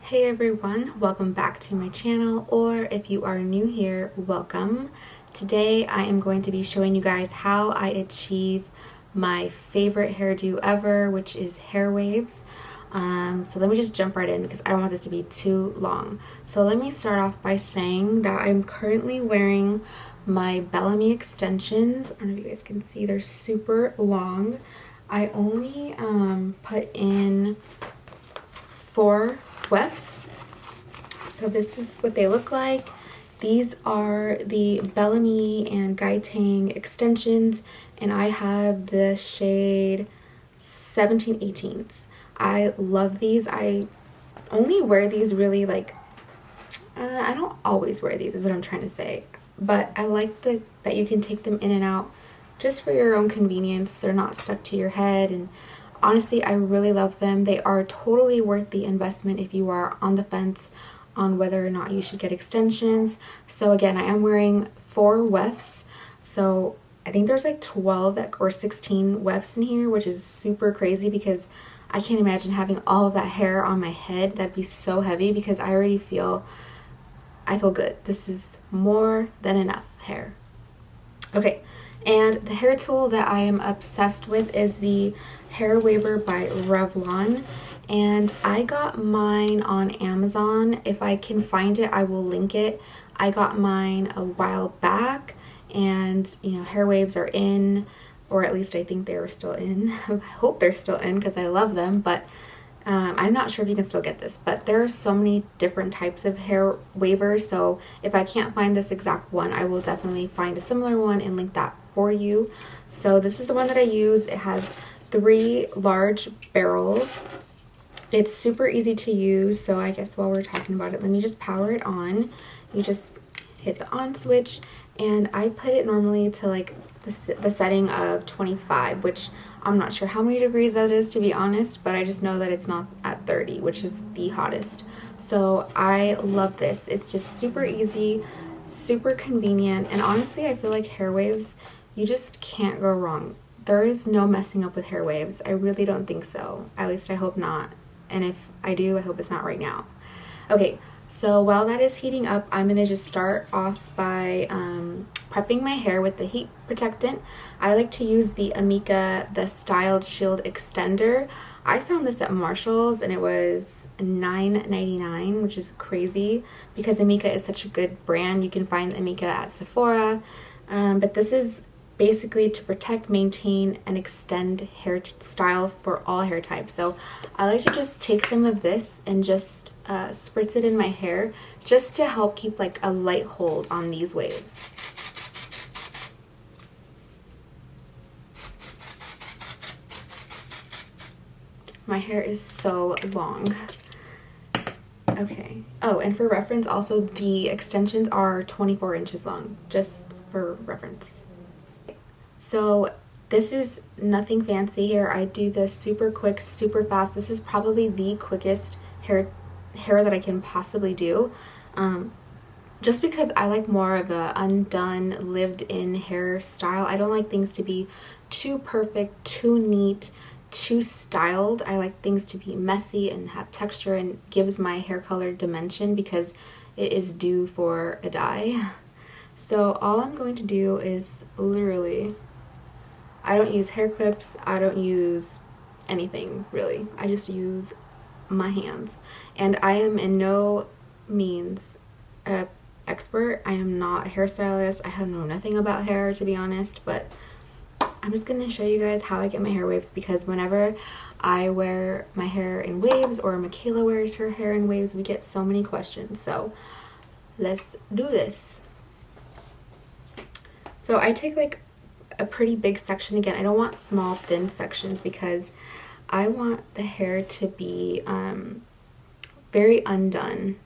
Hey everyone, welcome back to my channel, or if you are new here, welcome. Today I am going to be showing you guys how I achieve my favorite hairdo ever, which is hair waves. So let me just jump right in because I don't want this to be too long. So let me start off by saying that I'm currently wearing my Bellamy extensions. I don't know if you guys can see, they're super long. I only put in 4 wefts. So this is what they look like. These are the Bellamy and Gaitang extensions, and I have the shade 17/18. I love these. I only wear these really I don't always wear these is what I'm trying to say, but I like that you can take them in and out just for your own convenience. They're not stuck to your head, and honestly, I really love them. They are totally worth the investment if you are on the fence on whether or not you should get extensions. So again, I am wearing 4 wefts. So I think there's like 12 or 16 wefts in here, which is super crazy because I can't imagine having all of that hair on my head. That'd be so heavy because I feel good. This is more than enough hair. Okay, and the hair tool that I am obsessed with is the Hair Waver by Revlon, and I got mine on Amazon. If I can find it, I will link it. I got mine a while back, and hair waves are in, or at least I think they were still in. I hope they're still in because I love them, but I'm not sure if you can still get this, but there are so many different types of hair wavers, so if I can't find this exact one, I will definitely find a similar one and link that for you. So this is the one that I use. It has 3 large barrels. It's super easy to use, so I guess while we're talking about it, let me just power it on. You just hit the on switch, and I put it normally to like the setting of 25, which I'm not sure how many degrees that is, to be honest, but I just know that it's not at 30, which is the hottest. So I love this. It's just super easy, super convenient, and honestly, I feel like hair waves, you just can't go wrong. There is no messing up with hair waves. I really don't think so. At least I hope not. And if I do, I hope it's not right now. Okay, so while that is heating up, I'm going to just start off by prepping my hair with the heat protectant. I like to use the Amika, the Styled Shield Extender. I found this at Marshall's and it was $9.99, which is crazy because Amika is such a good brand. You can find Amika at Sephora, but this is basically to protect, maintain, and extend hair style for all hair types. So I like to just take some of this and just spritz it in my hair just to help keep like a light hold on these waves. My hair is so long. Okay. Oh, and for reference, also the extensions are 24 inches long, just for reference. So this is nothing fancy here. I do this super quick, super fast. This is probably the quickest hair that I can possibly do. Just because I like more of a undone, lived-in hairstyle. I don't like things to be too perfect, too neat, too styled. I like things to be messy and have texture and gives my hair color dimension because it is due for a dye. So all I'm going to do is literally, I don't use hair clips, I don't use anything really. I just use my hands. And I am in no means an expert. I am not a hairstylist. I know nothing about hair, to be honest, but I'm just going to show you guys how I get my hair waves because whenever I wear my hair in waves or Michaela wears her hair in waves, we get so many questions. So let's do this. So I take like a pretty big section. Again, I don't want small thin sections because I want the hair to be very undone.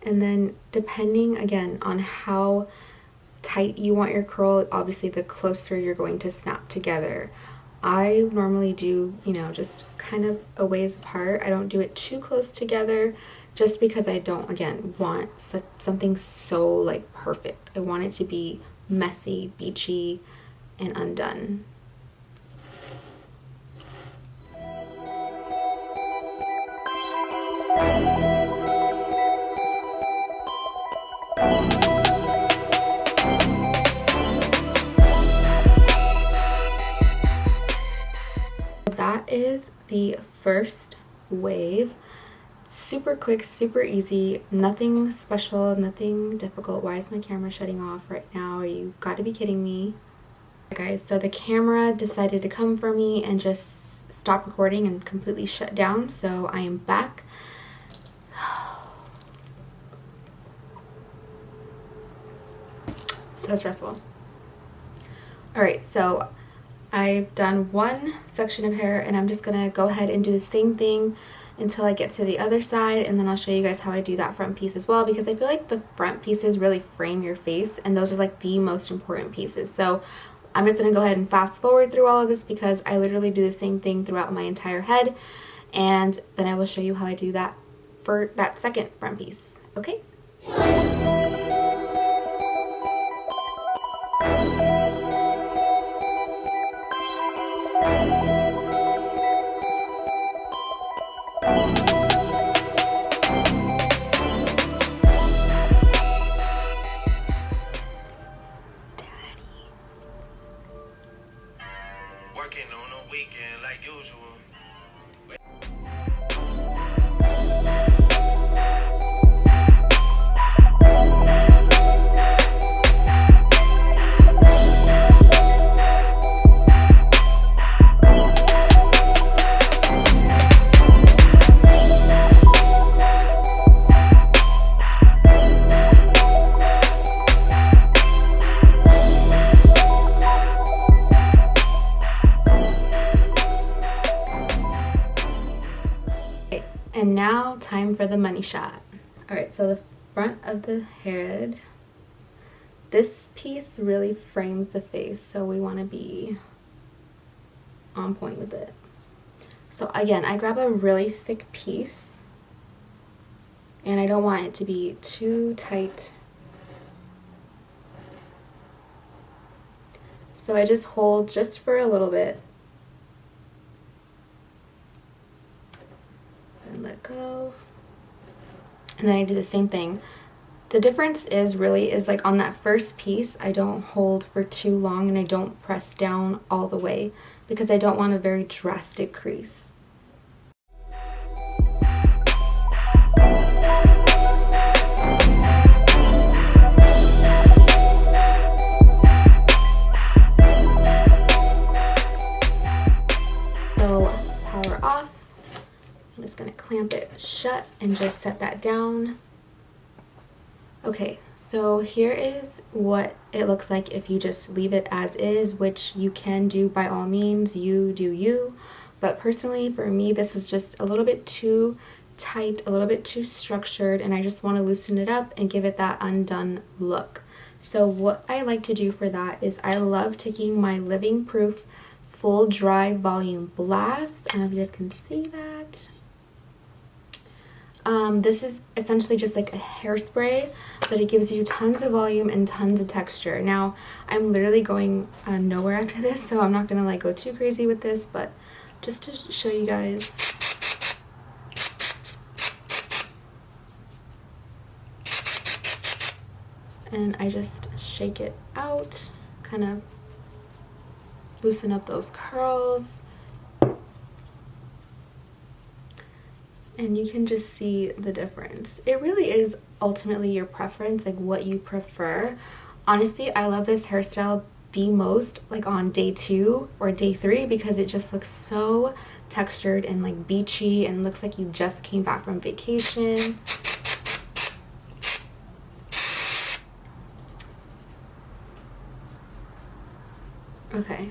And then depending again on how tight you want your curl, obviously the closer you're going to snap together. I normally do, just kind of a ways apart. I don't do it too close together just because I don't, again, want something so like perfect. I want it to be messy, beachy, and undone. is the first wave. Super quick, super easy, nothing special, nothing difficult. Why is my camera shutting off right now? Are you got to be kidding me? Guys, so the camera decided to come for me and just stop recording and completely shut down, so I am back. So stressful. Alright, so I've done one section of hair and I'm just gonna go ahead and do the same thing until I get to the other side, and then I'll show you guys how I do that front piece as well, because I feel like the front pieces really frame your face and those are like the most important pieces. So I'm just going to go ahead and fast forward through all of this because I literally do the same thing throughout my entire head, and then I will show you how I do that for that second front piece. Okay? Working on a weekend like usual. And now time for the money shot. Alright, so the front of the head, this piece really frames the face, so we want to be on point with it. So again, I grab a really thick piece and I don't want it to be too tight. So I just hold just for a little bit and let go. And then I do the same thing. The difference is like on that first piece, I don't hold for too long and I don't press down all the way because I don't want a very drastic crease. So power off. I'm just gonna clamp it shut and just set that down. Okay, so here is what it looks like if you just leave it as is, which you can do by all means, you do you. But personally, for me, this is just a little bit too tight, a little bit too structured, and I just want to loosen it up and give it that undone look. So what I like to do for that is I love taking my Living Proof Full Dry Volume Blast. I don't know if you guys can see that. This is essentially just like a hairspray, but it gives you tons of volume and tons of texture. Now, I'm literally going nowhere after this, so I'm not going to like go too crazy with this, but just to show you guys. And I just shake it out, kind of loosen up those curls. And you can just see the difference. It really is ultimately your preference, like what you prefer. Honestly, I love this hairstyle the most like on day 2 or day 3 because it just looks so textured and like beachy and looks like you just came back from vacation. Okay.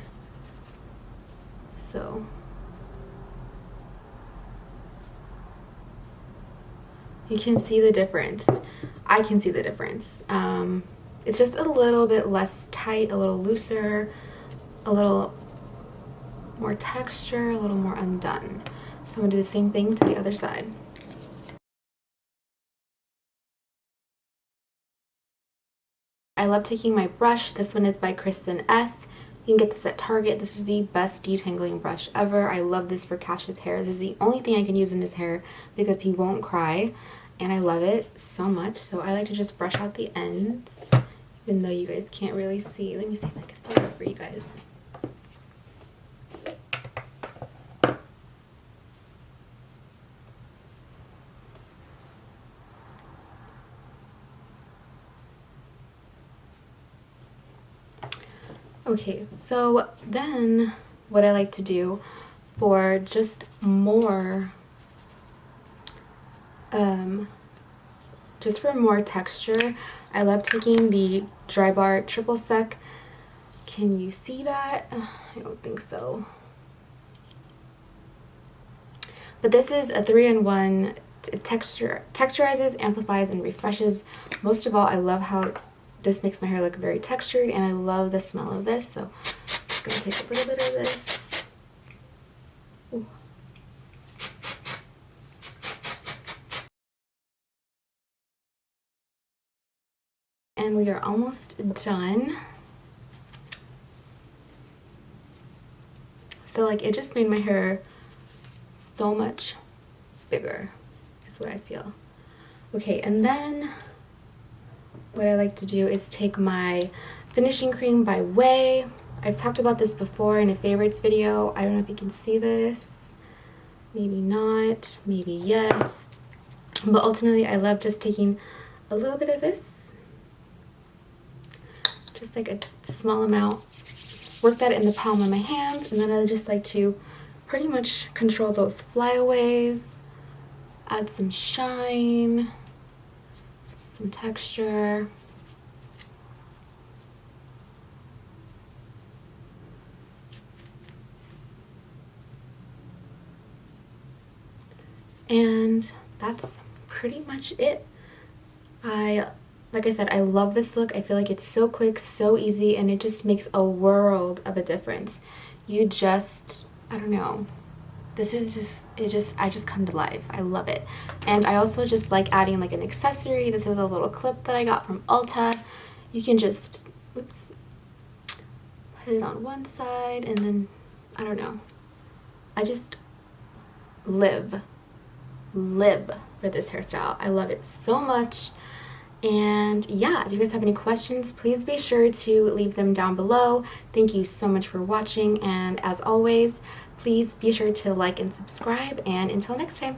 So you can see the difference. I can see the difference. It's just a little bit less tight, a little looser, a little more texture, a little more undone. So I'm gonna do the same thing to the other side. I love taking my brush. This one is by Kristen S. You can get this at Target. This is the best detangling brush ever. I love this for Cash's hair. This is the only thing I can use in his hair because he won't cry. And I love it so much. So I like to just brush out the ends, even though you guys can't really see. Let me see if I can stand up for you guys. Okay, so then what I like to do for just more, texture, I love taking the Dry Bar Triple Sec. Can you see that? I don't think so. But this is a 3-in-1. Texturizes, amplifies, and refreshes. Most of all, I love how this makes my hair look very textured, and I love the smell of this. So I'm just gonna take a little bit of this. Ooh. And we are almost done. So like it just made my hair so much bigger is what I feel. Okay, and then what I like to do is take my finishing cream by Way. I've talked about this before in a favorites video. I don't know if you can see this. Maybe not, maybe yes. But ultimately I love just taking a little bit of this, just like a small amount, work that in the palm of my hands, and then I just like to pretty much control those flyaways, add some shine, some texture. And that's pretty much it. Like I said, I love this look. I feel like it's so quick, so easy, and it just makes a world of a difference. You just, I don't know. This is just, I just come to life. I love it. And I also just like adding like an accessory. This is a little clip that I got from Ulta. You can just, oops, put it on one side and then, I don't know. I just live for this hairstyle. I love it so much. And yeah, if you guys have any questions, please be sure to leave them down below. Thank you so much for watching, and as always, please be sure to like and subscribe, and until next time.